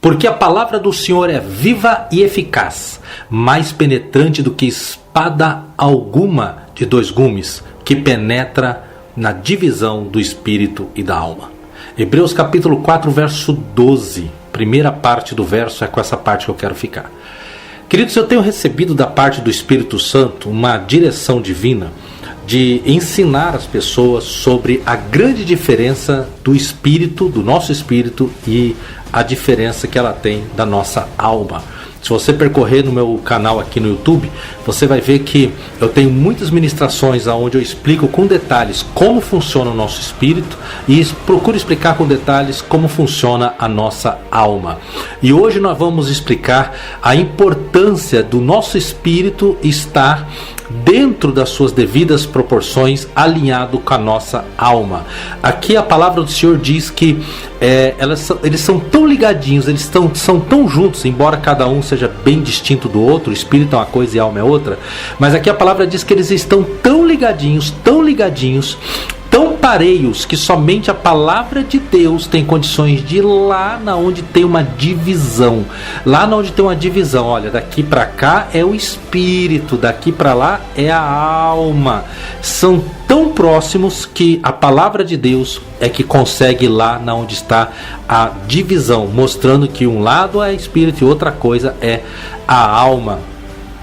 Porque a palavra do Senhor é viva e eficaz, mais penetrante do que espada alguma de dois gumes, que penetra na divisão do espírito e da alma. Hebreus capítulo 4, verso 12. Primeira parte do verso é com essa parte que eu quero ficar. Queridos, eu tenho recebido da parte do Espírito Santo uma direção divina de ensinar as pessoas sobre a grande diferença do espírito, do nosso espírito, e a diferença que ela tem da nossa alma. Se você percorrer no meu canal aqui no YouTube, você vai ver que eu tenho muitas ministrações onde eu explico com detalhes como funciona o nosso espírito e procuro explicar com detalhes como funciona a nossa alma. E hoje nós vamos explicar a importância do nosso espírito estar dentro das suas devidas proporções, alinhado com a nossa alma. Aqui a palavra do Senhor diz que eles são tão ligadinhos, são tão juntos, embora cada um seja bem distinto do outro, o espírito é uma coisa e a alma é outra, mas aqui a palavra diz que eles estão tão ligadinhos, tão pareios, que somente a palavra de Deus tem condições de ir lá na onde tem uma divisão. Lá na onde tem uma divisão, olha, daqui para cá é o espírito, daqui para lá é a alma. São tão próximos que a palavra de Deus é que consegue ir lá na onde está a divisão, mostrando que um lado é espírito e outra coisa é a alma.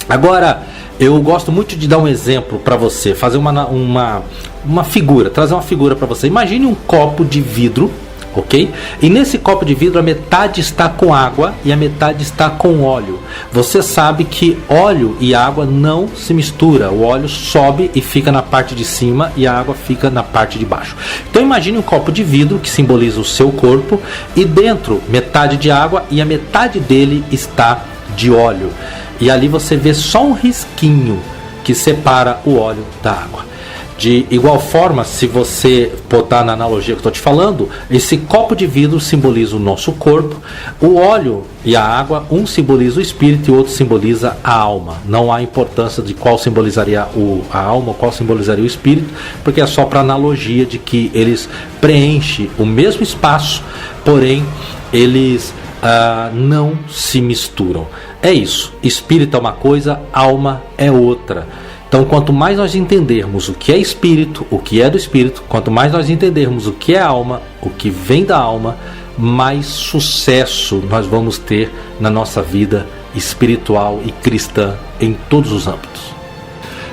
Agora, eu gosto muito de dar um exemplo para você, fazer uma figura, trazer uma figura para você. Imagine um copo de vidro, ok? E nesse copo de vidro a metade está com água e a metade está com óleo. Você sabe que óleo e água não se misturam. O óleo sobe e fica na parte de cima e a água fica na parte de baixo. Então imagine um copo de vidro que simboliza o seu corpo e dentro metade de água e a metade dele está de óleo. E ali você vê só um risquinho que separa o óleo da água. De igual forma, se você botar na analogia que eu estou te falando, esse copo de vidro simboliza o nosso corpo, o óleo e a água, um simboliza o espírito e o outro simboliza a alma. Não há importância de qual simbolizaria a alma ou qual simbolizaria o espírito, porque é só para analogia de que eles preenchem o mesmo espaço, porém eles não se misturam. É isso, espírito é uma coisa, alma é outra. Então, quanto mais nós entendermos o que é espírito, o que é do espírito, quanto mais nós entendermos o que é alma, o que vem da alma, mais sucesso nós vamos ter na nossa vida espiritual e cristã em todos os âmbitos.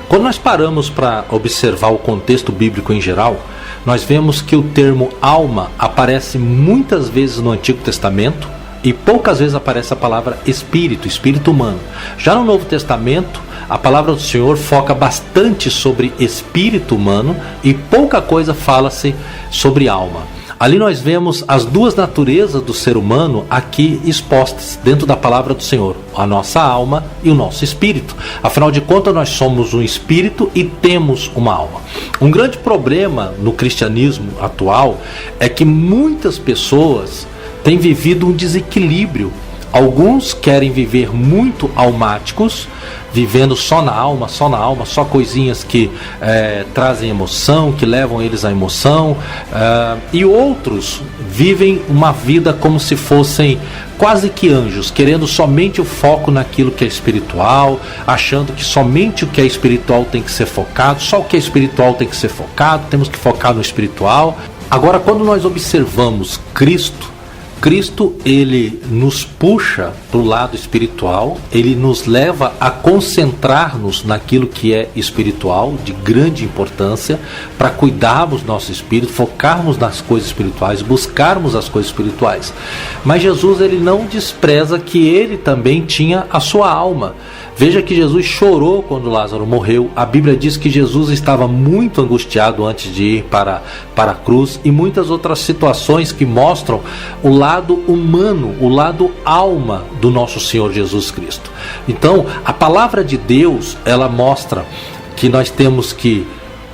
Quando nós paramos para observar o contexto bíblico em geral, nós vemos que o termo alma aparece muitas vezes no Antigo Testamento e poucas vezes aparece a palavra espírito, espírito humano. Já no Novo Testamento, a palavra do Senhor foca bastante sobre espírito humano e pouca coisa fala-se sobre alma. Ali nós vemos as duas naturezas do ser humano aqui expostas dentro da palavra do Senhor, a nossa alma e o nosso espírito. Afinal de contas, nós somos um espírito e temos uma alma. Um grande problema no cristianismo atual é que muitas pessoas têm vivido um desequilíbrio. Alguns querem viver muito almáticos, vivendo só na alma, só coisinhas que trazem emoção, que levam eles à emoção, e outros vivem uma vida como se fossem quase que anjos, querendo somente o foco naquilo que é espiritual, achando que somente o que é espiritual tem que ser focado, só o que é espiritual tem que ser focado, temos que focar no espiritual. Agora, quando nós observamos Cristo, ele nos puxa para o lado espiritual, ele nos leva a concentrar-nos naquilo que é espiritual, de grande importância, para cuidarmos do nosso espírito, focarmos nas coisas espirituais, buscarmos as coisas espirituais. Mas Jesus, ele não despreza que ele também tinha a sua alma. Veja que Jesus chorou quando Lázaro morreu. A Bíblia diz que Jesus estava muito angustiado antes de ir para a cruz, e muitas outras situações que mostram o lado humano, o lado alma do nosso Senhor Jesus Cristo. Então, a palavra de Deus, ela mostra que nós temos que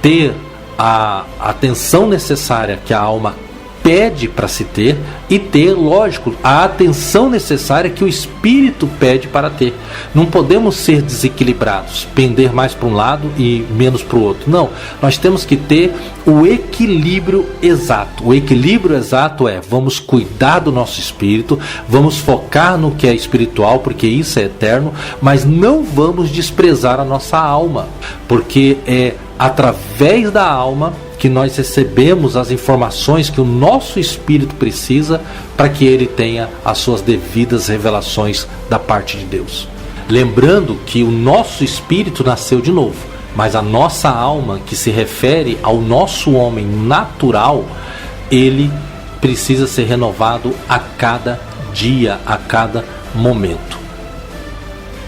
ter a atenção necessária que a alma pede para se ter e ter, lógico, a atenção necessária que o espírito pede para ter. Não podemos ser desequilibrados, pender mais para um lado e menos para o outro. Não, nós temos que ter o equilíbrio exato. O equilíbrio exato é: vamos cuidar do nosso espírito, vamos focar no que é espiritual, porque isso é eterno, mas não vamos desprezar a nossa alma, porque é através da alma que nós recebemos as informações que o nosso espírito precisa para que ele tenha as suas devidas revelações da parte de Deus. Lembrando que o nosso espírito nasceu de novo, mas a nossa alma, que se refere ao nosso homem natural, ele precisa ser renovado a cada dia, a cada momento.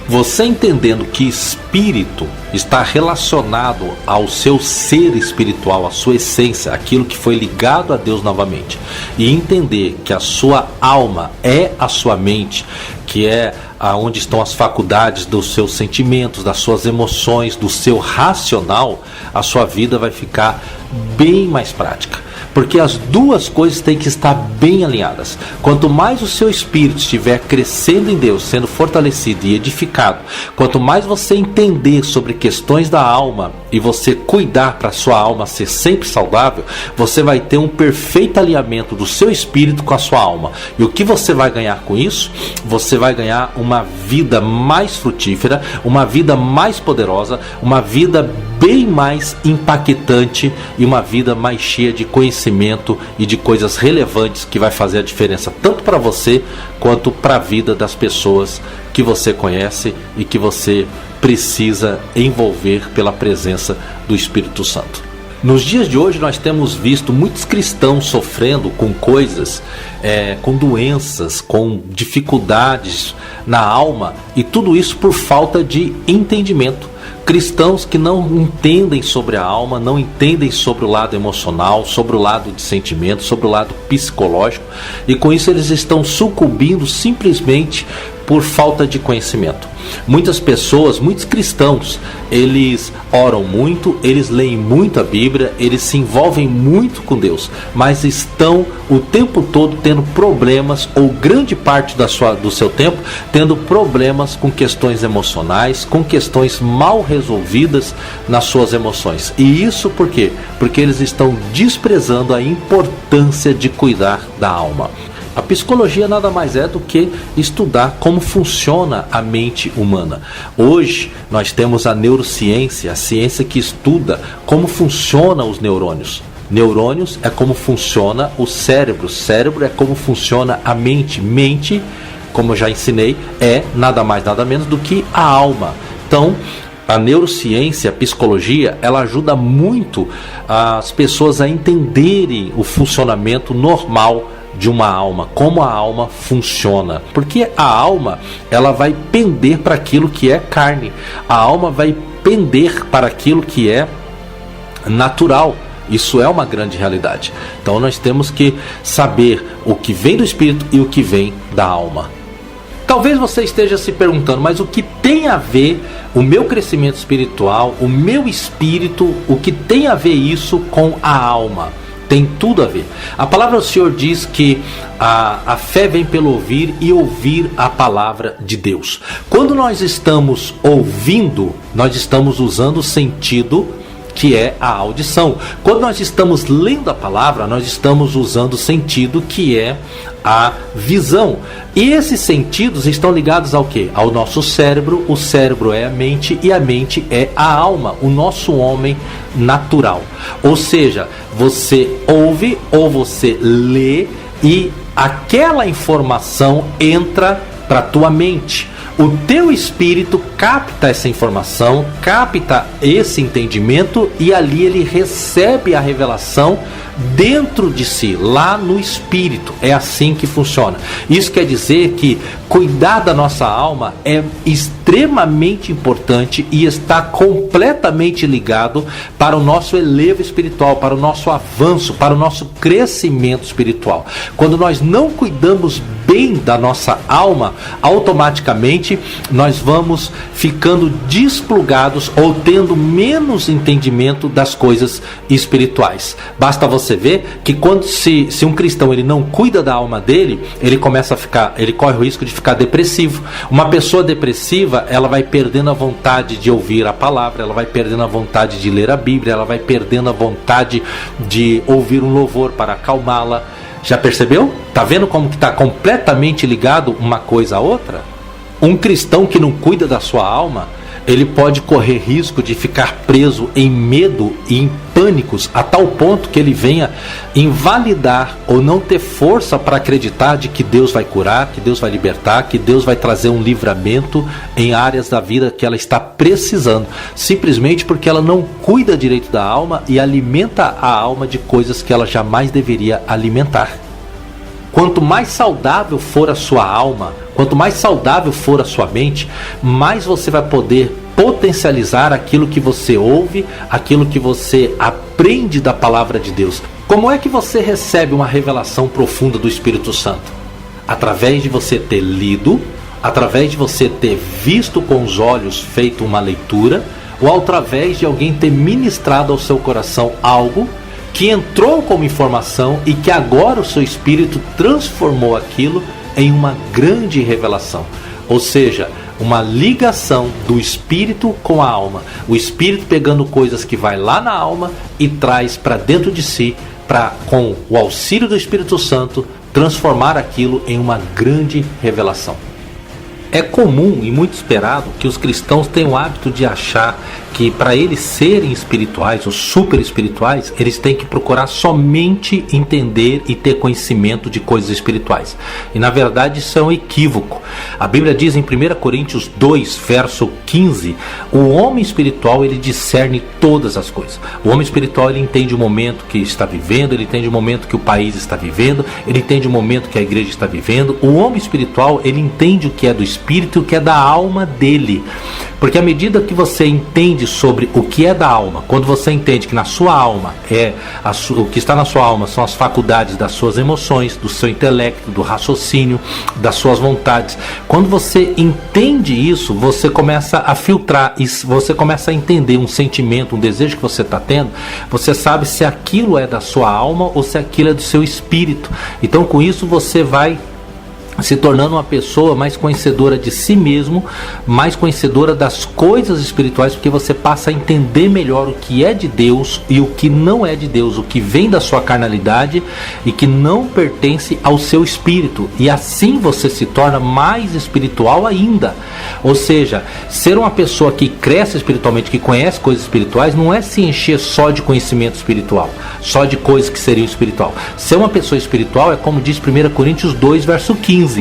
Você entendendo que espírito está relacionado ao seu ser espiritual, à sua essência, aquilo que foi ligado a Deus novamente, e entender que a sua alma é a sua mente, que é onde estão as faculdades dos seus sentimentos, das suas emoções, do seu racional, a sua vida vai ficar bem mais prática. Porque as duas coisas têm que estar bem alinhadas. Quanto mais o seu espírito estiver crescendo em Deus, sendo fortalecido e edificado, quanto mais você entender sobre questões da alma e você cuidar para a sua alma ser sempre saudável, você vai ter um perfeito alinhamento do seu espírito com a sua alma. E o que você vai ganhar com isso? Você vai ganhar uma vida mais frutífera, uma vida mais poderosa, uma vida bem mais impactante e uma vida mais cheia de conhecimento e de coisas relevantes que vai fazer a diferença tanto para você quanto para a vida das pessoas que você conhece e que você precisa envolver pela presença do Espírito Santo. Nos dias de hoje nós temos visto muitos cristãos sofrendo com coisas, com doenças, com dificuldades na alma, e tudo isso por falta de entendimento. Cristãos que não entendem sobre a alma, não entendem sobre o lado emocional, sobre o lado de sentimento, sobre o lado psicológico, e com isso eles estão sucumbindo simplesmente por falta de conhecimento. Muitas pessoas, muitos cristãos, eles oram muito, eles leem muito a Bíblia, eles se envolvem muito com Deus, mas estão o tempo todo tendo problemas, ou grande parte do seu tempo, tendo problemas com questões emocionais, com questões mal resolvidas nas suas emoções. E isso por quê? Porque eles estão desprezando a importância de cuidar da alma. A psicologia nada mais é do que estudar como funciona a mente humana. Hoje nós temos a neurociência, a ciência que estuda como funcionam os neurônios. Neurônios é como funciona o cérebro, cérebro é como funciona a mente. Mente, como eu já ensinei, é nada mais nada menos do que a alma. Então, a neurociência, a psicologia, ela ajuda muito as pessoas a entenderem o funcionamento normal de uma alma, como a alma funciona, porque a alma ela vai pender para aquilo que é carne, a alma vai pender para aquilo que é natural. Isso é uma grande realidade. Então nós temos que saber o que vem do espírito e o que vem da alma. Talvez você esteja se perguntando, mas o que tem a ver o meu crescimento espiritual, o meu espírito, o que tem a ver isso com a alma? Tem tudo a ver. A palavra do Senhor diz que a fé vem pelo ouvir e ouvir a palavra de Deus. Quando nós estamos ouvindo, nós estamos usando o sentido que é a audição. Quando nós estamos lendo a palavra, nós estamos usando o sentido que é a visão. E esses sentidos estão ligados ao quê? Ao nosso cérebro. O cérebro é a mente e a mente é a alma, o nosso homem natural. Ou seja, você ouve ou você lê e aquela informação entra para a tua mente. O teu espírito capta essa informação, capta esse entendimento e ali ele recebe a revelação dentro de si, lá no espírito. É assim que funciona. Isso quer dizer que cuidar da nossa alma é extremamente importante e está completamente ligado para o nosso elevo espiritual, para o nosso avanço, para o nosso crescimento espiritual. Quando nós não cuidamos bem da nossa alma, automaticamente nós vamos ficando desplugados ou tendo menos entendimento das coisas espirituais. Basta você ver que quando se um cristão ele não cuida da alma dele, ele corre o risco de ficar depressivo. Uma pessoa depressiva, ela vai perdendo a vontade de ouvir a palavra, ela vai perdendo a vontade de ler a Bíblia, ela vai perdendo a vontade de ouvir um louvor para acalmá-la. Já percebeu? Tá vendo como que está completamente ligado uma coisa a outra? Um cristão que não cuida da sua alma, ele pode correr risco de ficar preso em medo e em pânicos, a tal ponto que ele venha invalidar ou não ter força para acreditar de que Deus vai curar, que Deus vai libertar, que Deus vai trazer um livramento em áreas da vida que ela está precisando, simplesmente porque ela não cuida direito da alma e alimenta a alma de coisas que ela jamais deveria alimentar. Quanto mais saudável for a sua alma, quanto mais saudável for a sua mente, mais você vai poder potencializar aquilo que você ouve, aquilo que você aprende da palavra de Deus. Como é que você recebe uma revelação profunda do Espírito Santo? Através de você ter lido, através de você ter visto com os olhos, feito uma leitura, ou através de alguém ter ministrado ao seu coração algo que entrou como informação e que agora o seu espírito transformou aquilo em uma grande revelação. Ou seja, uma ligação do espírito com a alma. O espírito pegando coisas que vai lá na alma e traz para dentro de si, para, com o auxílio do Espírito Santo, transformar aquilo em uma grande revelação. É comum e muito esperado que os cristãos tenham o hábito de achar que para eles serem espirituais ou super espirituais, eles têm que procurar somente entender e ter conhecimento de coisas espirituais. E na verdade isso é um equívoco. A Bíblia diz em 1 Coríntios 2, verso 15, o homem espiritual ele discerne todas as coisas. O homem espiritual ele entende o momento que está vivendo, ele entende o momento que o país está vivendo, ele entende o momento que a igreja está vivendo. O homem espiritual ele entende o que é do espírito e o que é da alma dele. Porque à medida que você entende sobre o que é da alma, quando você entende que na sua alma o que está na sua alma são as faculdades das suas emoções, do seu intelecto, do raciocínio, das suas vontades. Quando você entende isso, você começa a filtrar, e você começa a entender um sentimento, um desejo que você está tendo, você sabe se aquilo é da sua alma ou se aquilo é do seu espírito. Então com isso você vai se tornando uma pessoa mais conhecedora de si mesmo, mais conhecedora das coisas espirituais, porque você passa a entender melhor o que é de Deus e o que não é de Deus, o que vem da sua carnalidade e que não pertence ao seu espírito, e assim você se torna mais espiritual ainda. Ou seja, ser uma pessoa que cresce espiritualmente, que conhece coisas espirituais, não é se encher só de conhecimento espiritual, só de coisas que seriam espiritual. Ser uma pessoa espiritual é como diz 1 Coríntios 2, verso 15,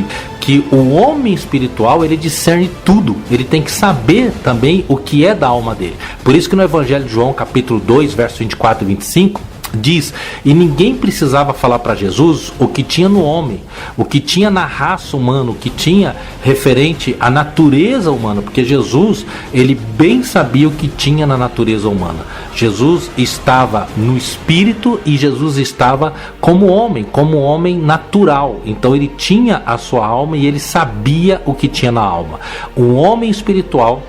que o homem espiritual ele discerne tudo, ele tem que saber também o que é da alma dele. Por isso que no Evangelho de João, capítulo 2, verso 24 e 25, diz, e ninguém precisava falar para Jesus o que tinha no homem, o que tinha na raça humana, o que tinha referente à natureza humana, porque Jesus, ele bem sabia o que tinha na natureza humana. Jesus estava no espírito e Jesus estava como homem natural, então ele tinha a sua alma e ele sabia o que tinha na alma. O homem espiritual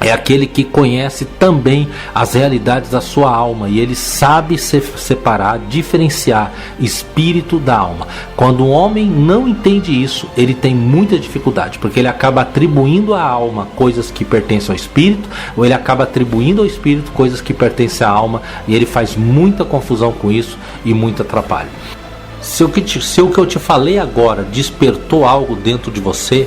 é aquele que conhece também as realidades da sua alma e ele sabe separar, diferenciar espírito da alma. Quando o homem não entende isso, ele tem muita dificuldade, porque ele acaba atribuindo à alma coisas que pertencem ao espírito, ou ele acaba atribuindo ao espírito coisas que pertencem à alma, e ele faz muita confusão com isso e muito atrapalho. Se o que eu te falei agora despertou algo dentro de você,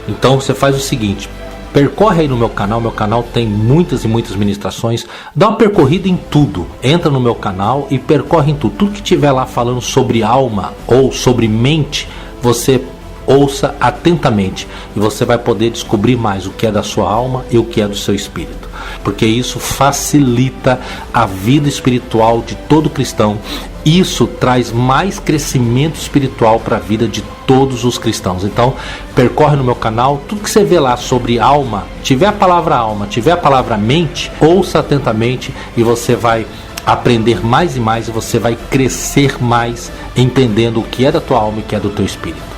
então você faz o seguinte: percorre aí no meu canal tem muitas e muitas ministrações, dá uma percorrida em tudo, entra no meu canal e percorre em tudo que tiver lá falando sobre alma ou sobre mente, você ouça atentamente e você vai poder descobrir mais o que é da sua alma e o que é do seu espírito, porque isso facilita a vida espiritual de todo cristão. Isso traz mais crescimento espiritual para a vida de todos os cristãos. Então, percorre no meu canal, tudo que você vê lá sobre alma, tiver a palavra alma, tiver a palavra mente, ouça atentamente e você vai aprender mais e mais, e você vai crescer mais entendendo o que é da tua alma e o que é do teu espírito.